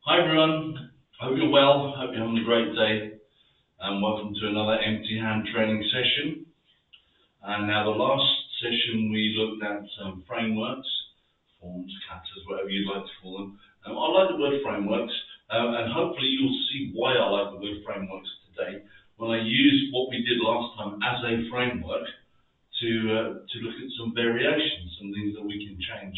Hi everyone, hope you're well, hope you're having a great day, and welcome to another empty hand training session. And now the last session we looked at some frameworks, forms, katas, whatever you'd like to call them. I like the word frameworks, and hopefully you'll see why I like the word frameworks today when I use what we did last time as a framework to look at some variations, some things that we can change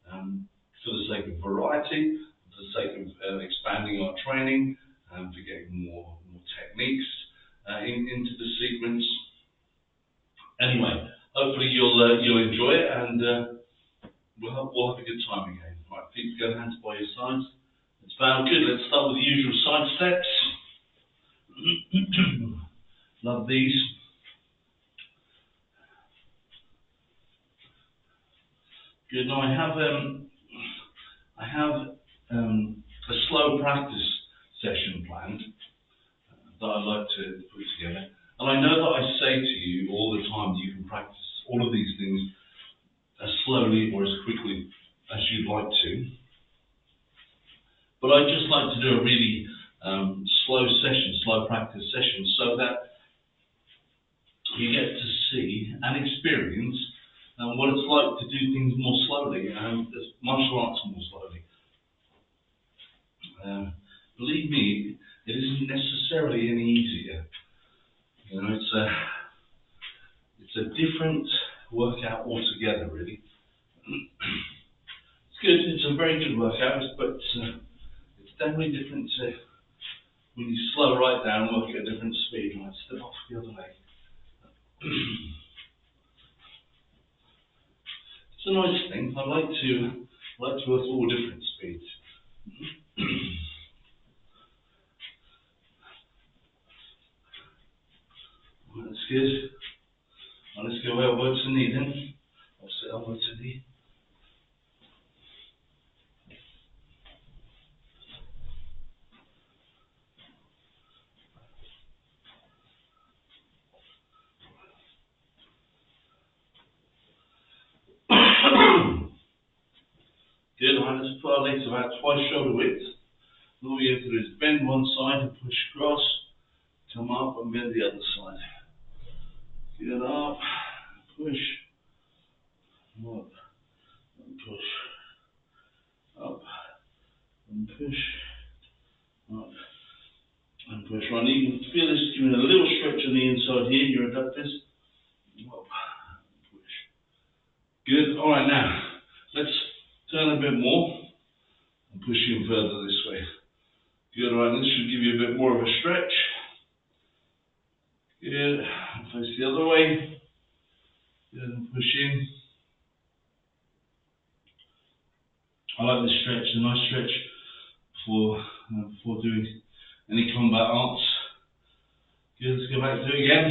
for the sake of variety, for the sake of expanding our training, for getting more techniques into the sequence. Anyway, hopefully you'll enjoy it, and we'll have a good time again. Right, feet together, hands by your sides. Let's bow. Good. Let's start with the usual side steps. Love these. Good. Now I have a slow practice session planned that I'd like to put together. And I know that I say to you all the time that you can practice all of these things as slowly or as quickly as you'd like to. But I'd just like to do a really slow practice session, so that you get to see and experience what it's like to do things more slowly, martial arts more slowly. Believe me, it isn't necessarily any easier. You know, it's a different workout altogether, really. It's good. It's a very good workout, but it's definitely different when you slow right down and work at a different speed. Right, step off the other leg. It's a nice thing. I like to work at all different speeds. That's good. Now let's go elbow to knee then. Opposite elbow to knee. Good. Alright, let's put our legs about twice shoulder width. All we have to do is bend one side and push across, come up and bend the other side. Get up, push, up, and push, up, and push, up, and push. Right, you can feel this giving a little stretch on the inside here, your adductors. Up, push. Good. Alright, now, let's turn a bit more and push in further this way. Good. Alright, this should give you a bit more of a stretch. Good. Face the other way. Good. And push in. I like this stretch, a nice stretch before doing any combat arts. Good. Let's go back to it again.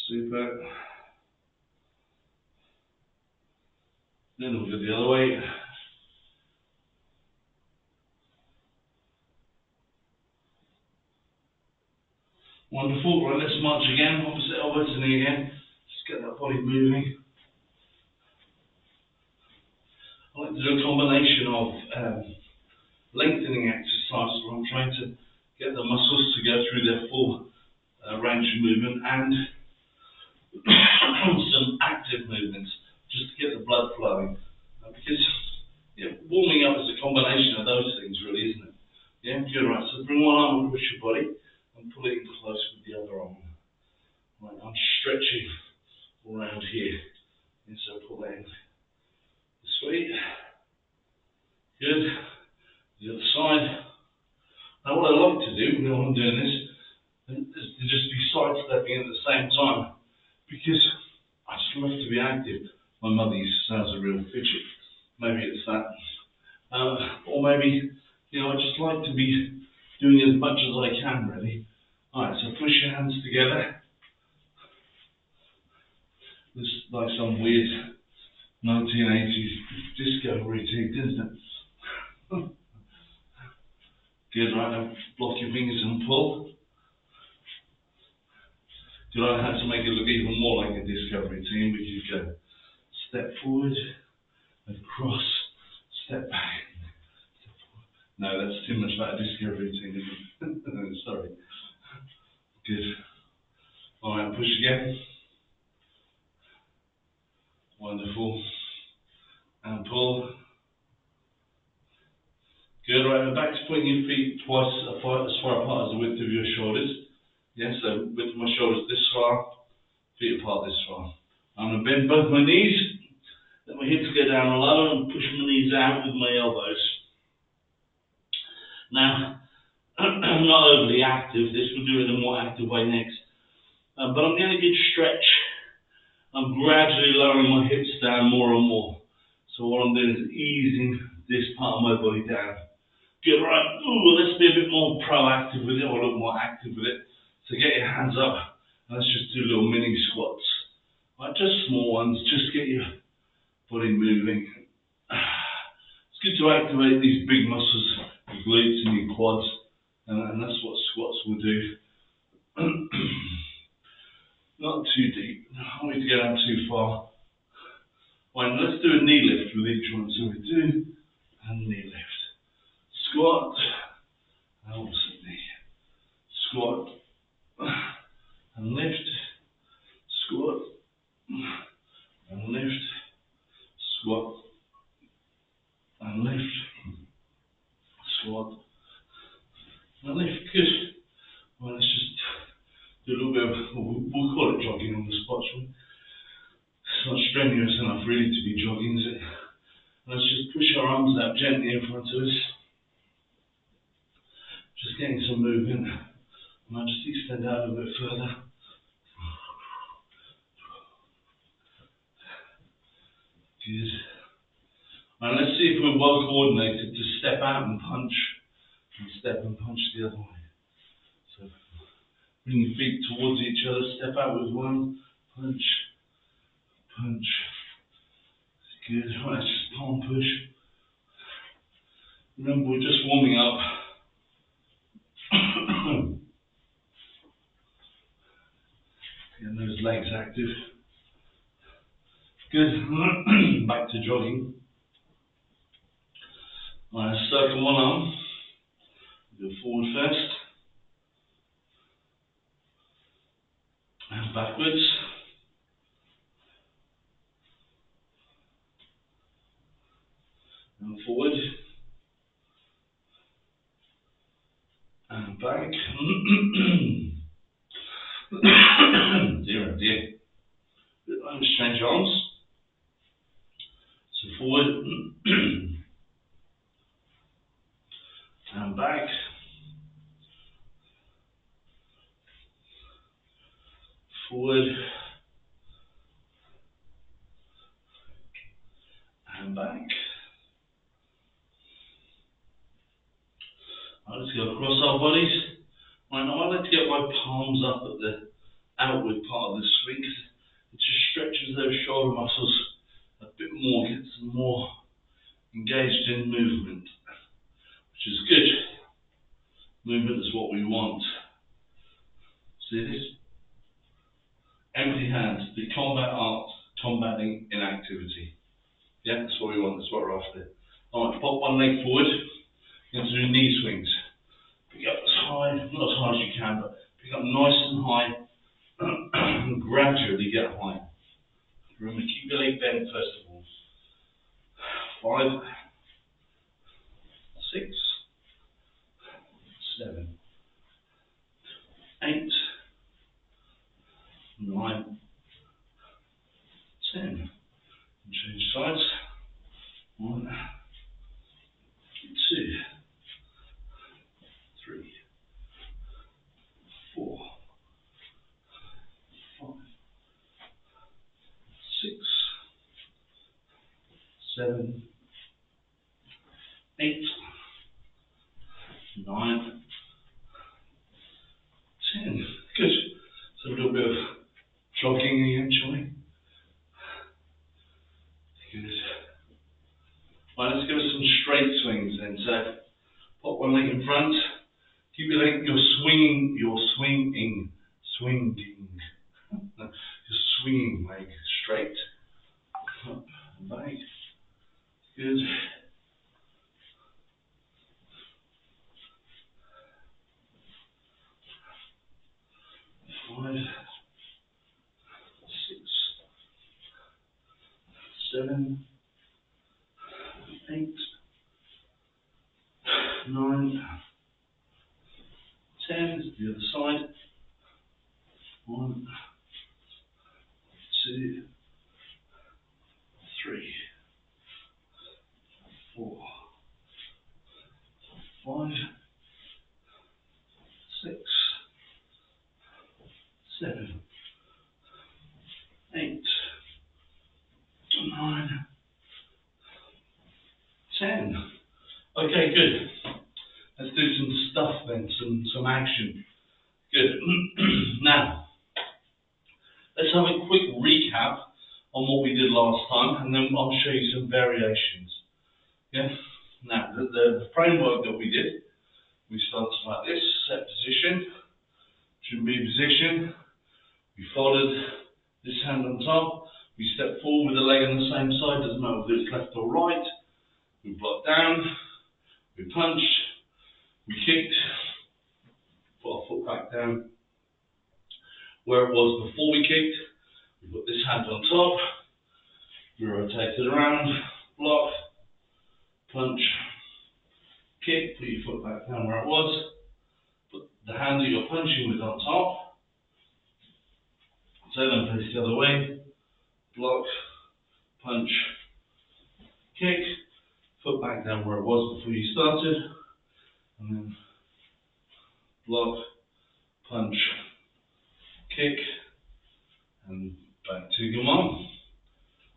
Super. Then we'll go the other way. Wonderful. Right, let's march again. Opposite elbow to knee again. Just get that body moving. I like to do a combination of lengthening exercises where I'm trying to get the muscles to go through their full range of movement, and some active movements just to get the blood flowing. Because warming up is a combination of those things, really, isn't it? Yeah, good. Right, so bring one arm across your body and pull it in close with the other arm. Right, I'm stretching around here. And so pull that in this way. Good. The other side. Now what I like to do when I'm doing this is to just be sidestepping at the same time, because I just love to be active. My mother used to say I was a real fidget. Maybe it's that. Or maybe, I just like to be doing as much as I can, really. Alright, so push your hands together. This is like some weird 1980s disco routine, isn't it? Good, right, now block your fingers and pull. Good, I had to make it look even more like a disco routine, but you go step forward, across, step back. No, that's too much about a disco routine, isn't it? Sorry. Good. Alright, push again. Wonderful. And pull. Good, right, and back to putting your feet twice as far apart as the width of your shoulders. Yeah, so width of my shoulders this far, feet apart this far. I'm going to bend both my knees, let my hips go down low and push my knees out with my elbows. Now, I'm not overly active, this will do it in a more active way next. But I'm getting a good stretch. I'm gradually lowering my hips down more and more. So what I'm doing is easing this part of my body down. Good, right, ooh, let's be a bit more proactive with it, or a little more active with it. So get your hands up, and let's just do little mini squats. Right, just small ones, just get your body moving. It's good to activate these big muscles, your glutes and your quads, and that's what squats will do. Not too deep, I don't need to go down too far. Right, let's do a knee lift with each one. So we do a knee lift. Squat, and opposite knee. Squat, and lift. Squat, and lift. Squat, and lift. Squat, and lift. Good. Well, let's just do a little bit of, we'll call it jogging on the spot, shall we? It's not strenuous enough really to be jogging, is it? Let's just push our arms out gently in front of us. Just getting some movement. And I'll just extend out a bit further. Good. And let's see if we're well coordinated to step out and punch. And step and punch the other way. So bring your feet towards each other, step out with one, punch, punch. Good. Right, let's just palm push. Remember, we're just warming up. Getting those legs active. Good. Back to jogging. Right, circle one arm. Go forward first. And backwards. And forward. And back. Dear, oh dear. Let's change arms. So forward. And back. Forward. And back. Right, let's go across our bodies. Right, now I like to get my palms up at the outward part of the swing, because it just stretches those shoulder muscles a bit more, gets them more engaged in movement, which is good. Movement is what we want. See this? Empty hands, the combat art, combating inactivity. Yeah, that's what we want, that's what we're after. Alright, pop one leg forward, you're going to do knee swings. Pick up as high, not as high as you can, but pick up nice and high, and gradually get higher. Remember, keep your leg bent first of all. 5, 6, 7, 8, 9, 10. And change sides. 1, 2, 3, 4, 5, 6, 7, 8, 9, 10. Good. So a little bit of jogging again, shall we? Good. Right, let's give us some straight swings then. So pop one leg in front. Keep your leg, you're swinging, your swinging leg straight. Up and back. Good. 10, the other side. 1, 2, 3, 4, 5, 6, 7, 8, 9, 10. Okay, good. Let's do some stuff then, some action. Good. Now, let's have a quick recap on what we did last time, and then I'll show you some variations. Yeah. Now, the framework that we did, we started like this: set position, should be position. We folded this hand on top. We step forward with the leg on the same side. Doesn't matter whether it's left or right. We block down. We punched. We kicked. Put our foot back down where it was before we kicked. We put this hand on top. We rotate it around. Block. Punch. Kick. Put your foot back down where it was. Put the hand that you're punching with on top. Turn and face the other way. Block. Punch. Kick. Foot back down where it was before you started. And then block, punch, kick, and back to your mum.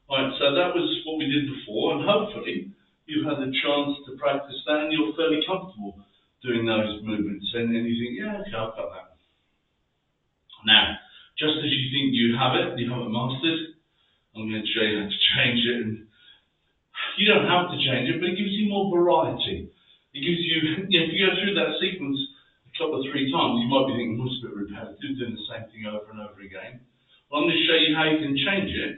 Alright, so that was what we did before, and hopefully you've had the chance to practice that and you're fairly comfortable doing those movements, and you think, yeah, okay, I've got that. Now, just as you think you have it mastered, I'm going to show you how to change it. And you don't have to change it, but it gives you more variety. It gives you, if you go through that sequence a couple of 3 times, you might be thinking, it's a bit repetitive, doing the same thing over and over again. Well, I'm going to show you how you can change it,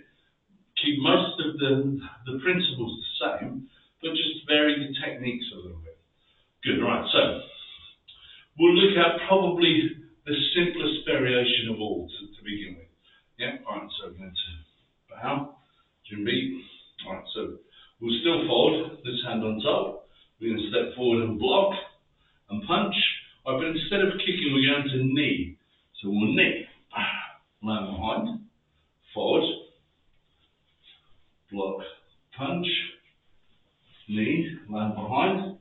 keep most of the principles the same, but just vary the techniques a little bit. Good, right, so we'll look at probably the simplest variation of all to begin with. Yeah, all right, so we're going to bow, Jumbi. All right, so we'll still fold this hand on top. We're going to step forward and block and punch. All right, but instead of kicking, we're going to knee. So we'll knee, land behind, forward, block, punch, knee, land behind,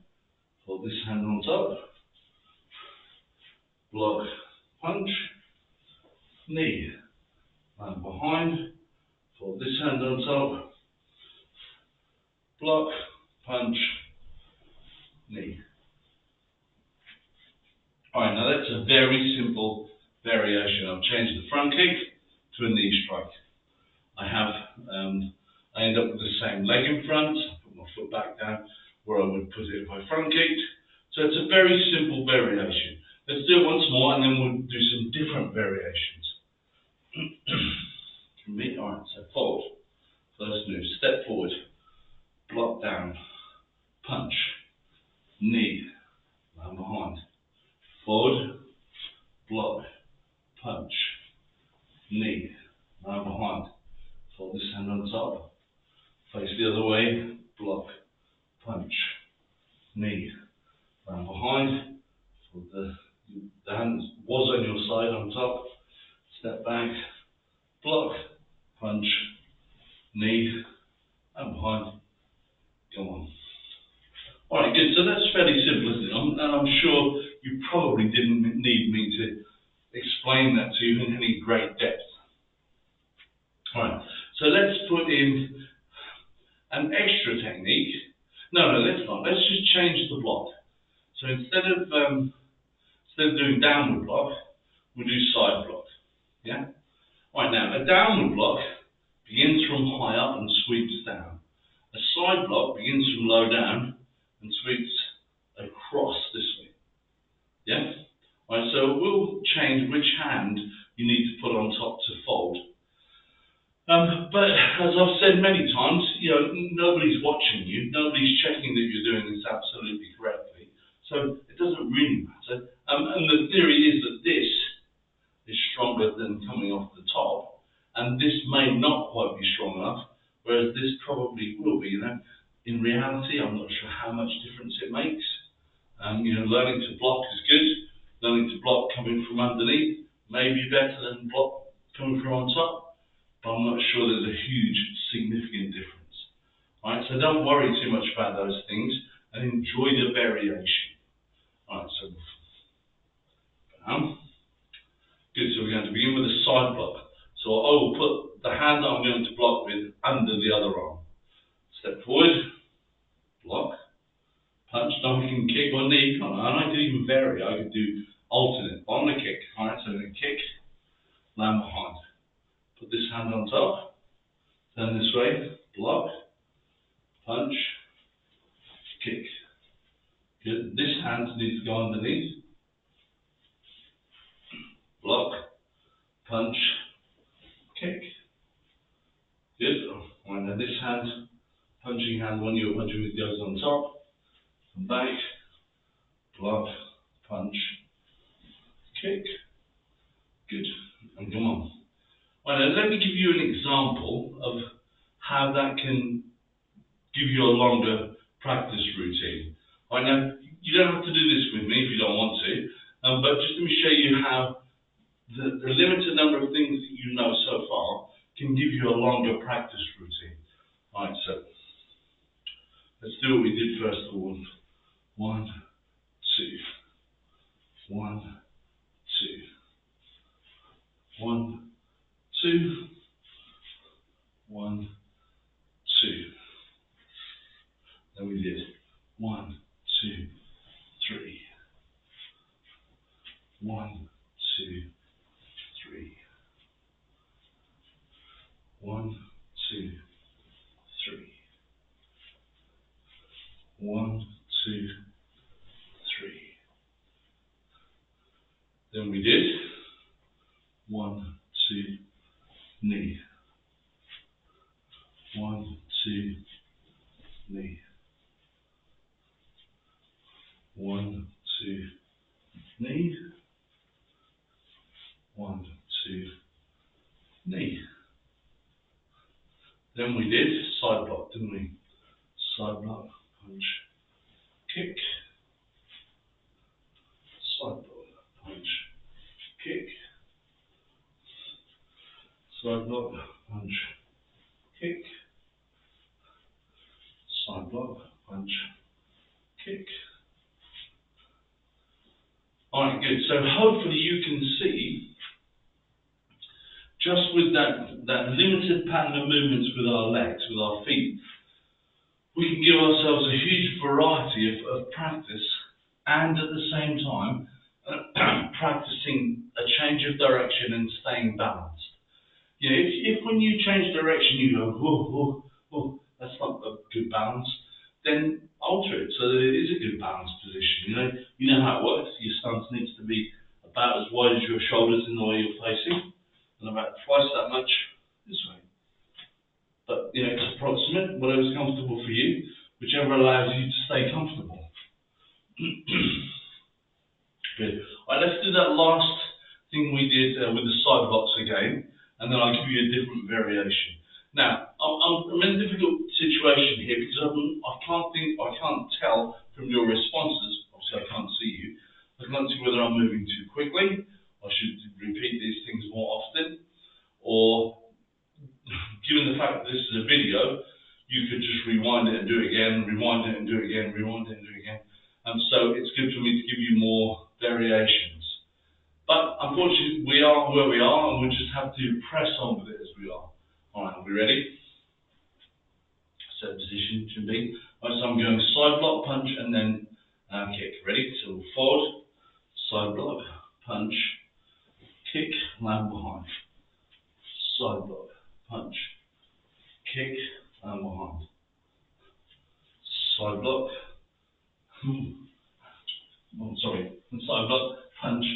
hold this hand on top, block, punch, knee, land behind, hold this hand on top, block, punch, knee. Alright, now that's a very simple variation. I've changed the front kick to a knee strike. I end up with the same leg in front, put my foot back down where I would put it if I front kicked. So it's a very simple variation. Let's do it once more and then we'll do some different variations. Alright, so fold. First move, step forward, block down, punch, knee, land behind. Forward, block, punch, knee, land behind. Hold this hand on top, face the other way, block, punch, knee, land behind. Hold the hand was on your side on top, step back, block, punch, knee, and behind. Go on. Alright, good. So that's fairly simple, isn't it? And I'm sure you probably didn't need me to explain that to you in any great depth. Alright, so let's put in an extra technique. No, let's not. Let's just change the block. So instead of doing downward block, we'll do side block. Yeah? Alright, now a downward block begins from high up and sweeps down. A side block begins from low down and sweeps across this way. Yeah? Alright, so we'll change which hand you need to put on top to fold. But as I've said many times, nobody's watching you, nobody's checking that you're doing this absolutely correctly. So it doesn't really matter. And the theory is that this is stronger than coming off the top, and this may not quite be strong enough, whereas this probably will be. In reality, I'm not sure how much difference it makes. Learning to block is good, learning to block coming from underneath may be better than block coming from on top, but I'm not sure there's a huge, significant difference. Alright, so don't worry too much about those things and enjoy the variation. Alright, so down. Good, so we're going to begin with a side block. So I will put the hand that I'm going to block with under the other arm. Step forward, block, punch, don't you can kick or knee, and I could even vary, I could do alternate. I'm going to kick, alright, so I'm going to kick, land behind. Put this hand on top, turn this way, block, punch, kick. Good, this hand needs to go underneath, block, punch, kick. Good, and then this hand, punching hand, one you're punching with goes on top, and back, block, punch, kick. Good, and come on. Right, now let me give you an example of how that can give you a longer practice routine. Right, now, you don't have to do this with me if you don't want to, but just let me show you how the limited number of things that you know so far can give you a longer practice routine. Right, so let's do what we did first of all. 1, 2, 1, 2, 1, 2, 1, 2. Then we did 1, 2, 3. 1, 2, 3. 1, 2, 3. 1, 2, 3. Then we did 1, 2, knee. 1, 2, knee. 1, 2, knee. 1, 2, knee. Then we did side block, didn't we? Side block, punch, kick. Side block, punch, kick. Side block, punch, kick. Side block, punch, kick. Alright, good. So hopefully you can see, just with that limited pattern of movements with our legs, with our feet, we can give ourselves a huge variety of practice, and at the same time practicing a change of direction and staying balanced. You know, if when you change direction you go, whoa, whoa, whoa, that's not a good balance, then alter it so that it is a good balanced position. You know how it works. Your stance needs to be about as wide as your shoulders in the way you're facing, and about twice that much this way. But it's approximate, whatever's comfortable for you, whichever allows you to stay comfortable. Good. Alright, let's do that last thing we did with the side blocks again, and then I'll give you a different variation. Now, I'm in a difficult situation here because I can't tell from your responses. Obviously, I can't see you. I can't see whether I'm moving too quickly. I should repeat these things more often, or given the fact that this is a video, you could just rewind it and do it again, rewind it and do it again, rewind it and do it again. So it's good for me to give you more variations. But unfortunately, we are where we are, and we just have to press on with it as we are. Alright, are we ready? Set position should be. Alright, so I'm going side block, punch, and then kick. Ready? So forward, side block, punch, kick, land behind. Side block, punch, kick, land behind. Side block. Side block, punch,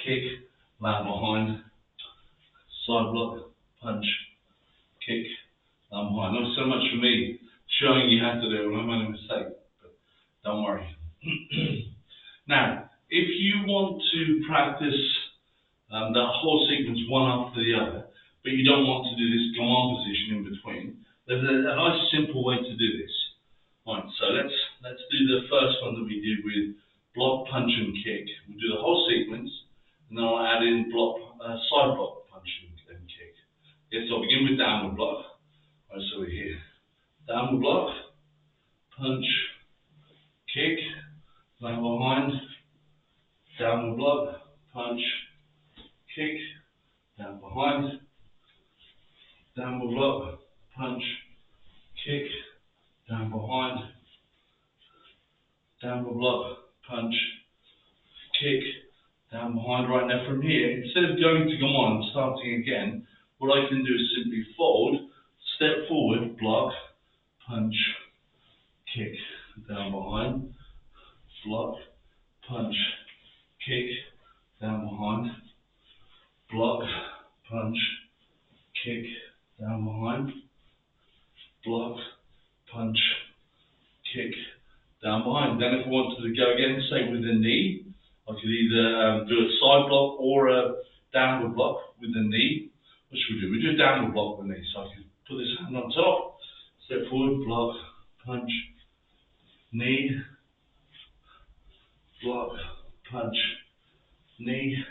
kick, land behind. Side block, punch, kick, land behind. Not so much for me showing you how to do it when I made a mistake, but don't worry. Now, if you want to practice that whole sequence one after the other, but you don't want to do this command position in between, there's a nice simple way to do this. Right, so let's do the first one that we did with block, punch and kick. We'll do the whole sequence, and then I'll add in side block, punch and kick. Yeah, so I'll begin with downward block. Right, so we're here. Downward block, punch, kick, down behind, downward block, punch, kick, down behind, downward block, punch, kick, down behind, downward block, punch, kick, down behind. Right, now from here, instead of going to come on and starting again, what I can do is simply fold, step forward, block, punch, kick, down behind, block, punch, kick, down behind, block, punch, kick, down behind, block, punch, kick, down behind. Then if I wanted to go again, say with the knee, I could either do a side block or a downward block with the knee. What should we do? We do a downward block with the knee. So I could put this hand on top, step forward, block, punch, knee, block, punch, knee,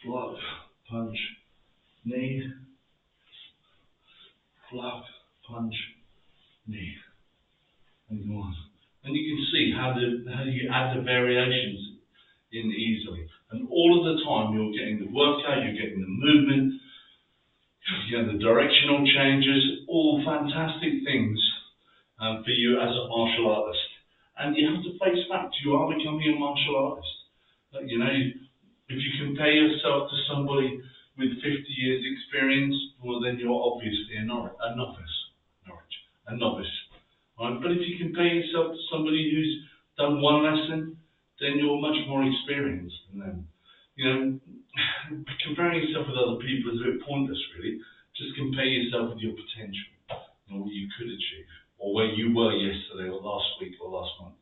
block, punch, knee, block, punch, knee, and go on. And you can see how you add the variations in easily. And all of the time you're getting the workout, you're getting the movement, you know, the directional changes, all fantastic things for you as a martial artist. And you have to face facts, you are becoming a martial artist. You know, if you compare yourself to somebody with 50 years experience, well then you're obviously a novice. Right? But if you compare yourself to somebody who's done one lesson, then you're much more experienced than them. You know, comparing yourself with other people is a bit pointless really. Just compare yourself with your potential, you know, what you could achieve, or where you were yesterday or last week or last month.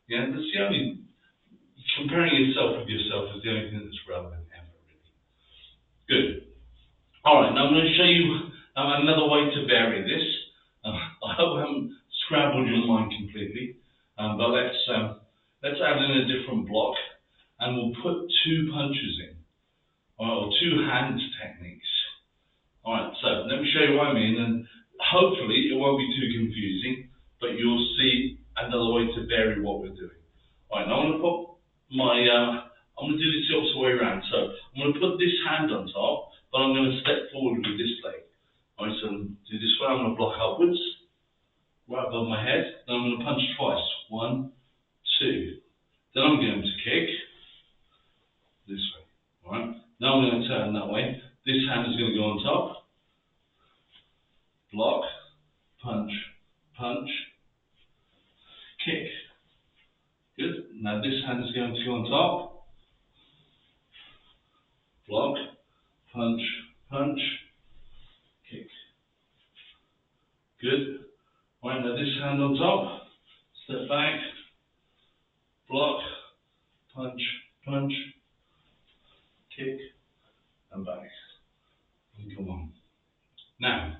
Yeah, that's the only, comparing yourself with yourself is the only thing that's relevant ever really. Good. Alright, now I'm going to show you another way to vary this. I hope I haven't scrambled your mind completely, but let's add in a different block, and we'll put two punches in, or two hands techniques. Alright, so let me show you what I mean, and hopefully it won't be too confusing, but you'll see another way to vary what we're doing. Alright, now I'm going to put I'm going to do this the opposite way around. So I'm going to put this hand on top, but I'm going to step forward with this leg. Alright, so do this way, I'm going to block upwards, right above my head, then I'm going to punch twice. 1, 2. Then I'm going to kick this way. Alright, now I'm going to turn that way. This hand is going to go on top, block, punch, punch, kick. Good. Now this hand is going to go on top, block, punch, punch, kick. Good. Right, now this hand on top, step back, block, punch, punch, kick, and back. And come on. Now,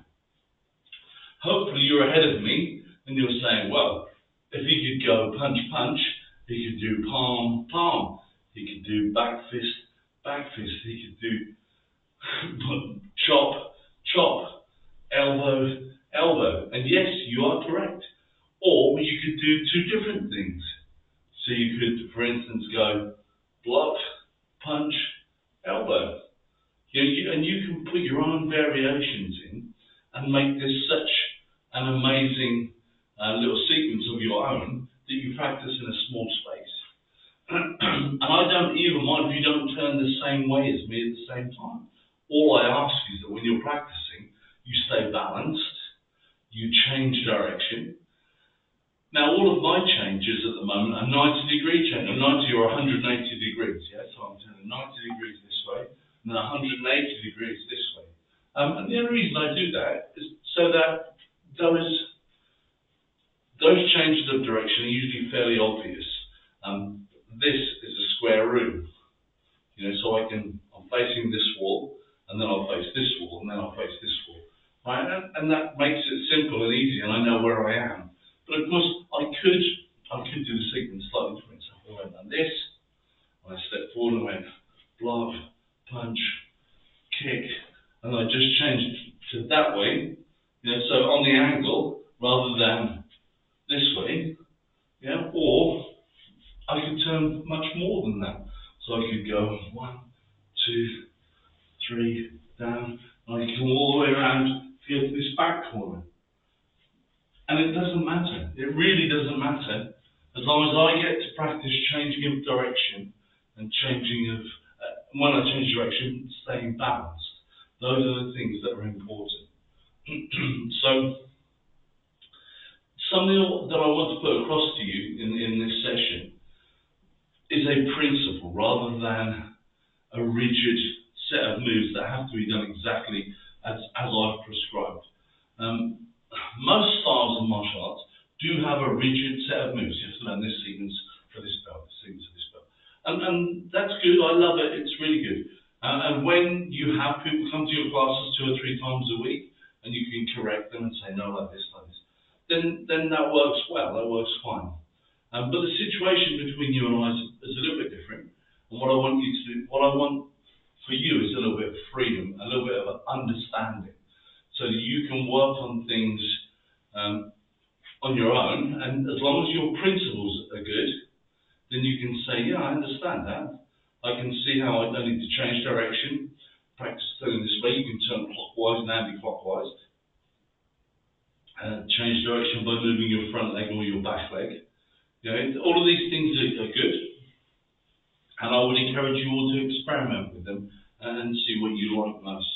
hopefully you're ahead of me and you're saying, well, if he could go punch, punch, he could do palm, palm. He could do back fist, back fist. He could do chop, chop, elbow, elbow. And yes, you are correct. Or you could do two different things. So you could, for instance, go block, punch, elbow. And you can put your own variations in and make this such an amazing little sequence of your own that you practice in a small space. And I don't even mind if you don't turn the same way as me at the same time. All I ask is that when you're practicing, you stay balanced, you change direction. Now, all of my changes at the moment are 90-degree change, 90 or 180 degrees. Yeah, so I'm turning 90 degrees this way, and then 180 degrees this way. And the only reason I do that is so that those changes of direction are usually fairly obvious. This is a square room, you know, so I'm facing this wall, and then I'll face this wall, and then I'll face this wall, right? And that makes it simple and easy, and I know where I am. But of course, I could do the sequence slightly when I went block, punch, kick, and I just changed to that way, so on the angle rather than this way, or I could turn much more than that. So I could go 1, 2, 3, down, and I could come all the way around to get to this back corner. And it doesn't matter. It really doesn't matter as long as I get to practice changing of direction and changing of, when I change direction, staying balanced. Those are the things that are important. So, something that I want to put across to you in this session is a principle rather than a rigid set of moves that have to be done exactly as I've prescribed. Most styles of martial arts do have a rigid set of moves. You have to learn this sequence for this belt, this sequence for this belt. And that's good, I love it, it's really good. And when you have people come to your classes 2 or 3 times a week, and you can correct them and say, no, like this, then that works well, that works fine. But the situation between you and I is a little bit different. And what I want you to do, what I want for you is a little bit of freedom, a little bit of understanding, so that you can work on things on your own, and as long as your principles are good, then you can say, yeah, I understand that. I can see how I don't need to change direction, practice turning this way. You can turn clockwise and anti-clockwise. Change direction by moving your front leg or your back leg. All of these things are good, and I would encourage you all to experiment with them and see what you like most.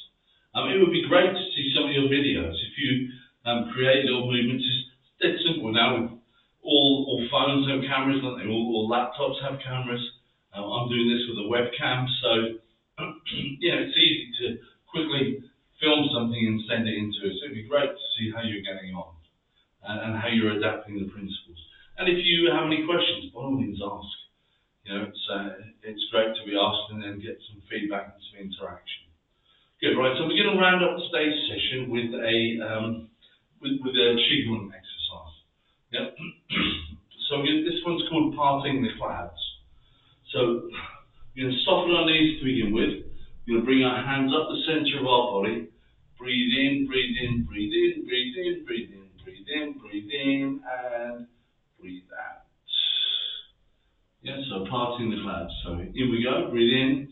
It would be great to see some of your videos. If you create little movements, it's dead simple now. All phones have cameras, don't they? All laptops have cameras. I'm doing this with a webcam, so it's easy to quickly film something and send it into it. So it'd be great to see how you're getting on and how you're adapting the principles. And if you have any questions, by all means ask. It's great to be asked and then get some feedback and some interaction. Good, right, so we're going to round up today's session with a Qigong exercise. Yep. So this one's called parting the clouds. So we're going to soften our knees to begin with. We're going to bring our hands up the center of our body. Breathe in, breathe in, breathe in, breathe in, breathe in, breathe in, breathe in, and breathe out. So parting the clouds. So in we go, breathe in,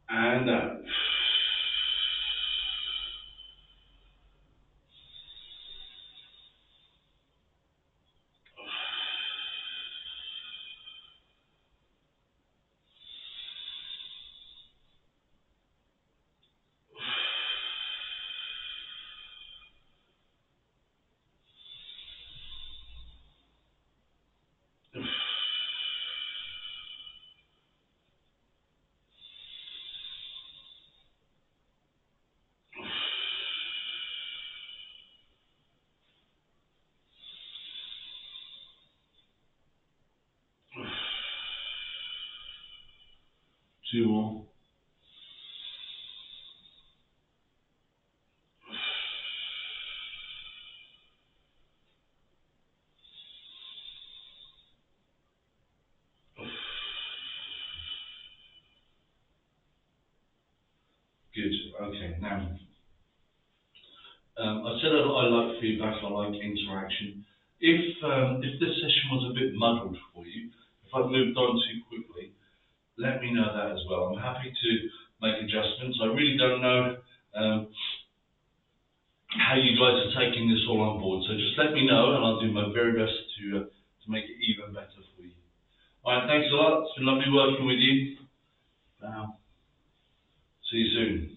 and out. Two more. Good. Okay. Now, I said I like feedback. I like interaction. If this session was a bit muddled for you, if I've moved on too quickly, let me know that as well. I'm happy to make adjustments. I really don't know how you guys are taking this all on board. So just let me know, and I'll do my very best to make it even better for you. All right. Thanks a lot. It's been lovely working with you. See you soon.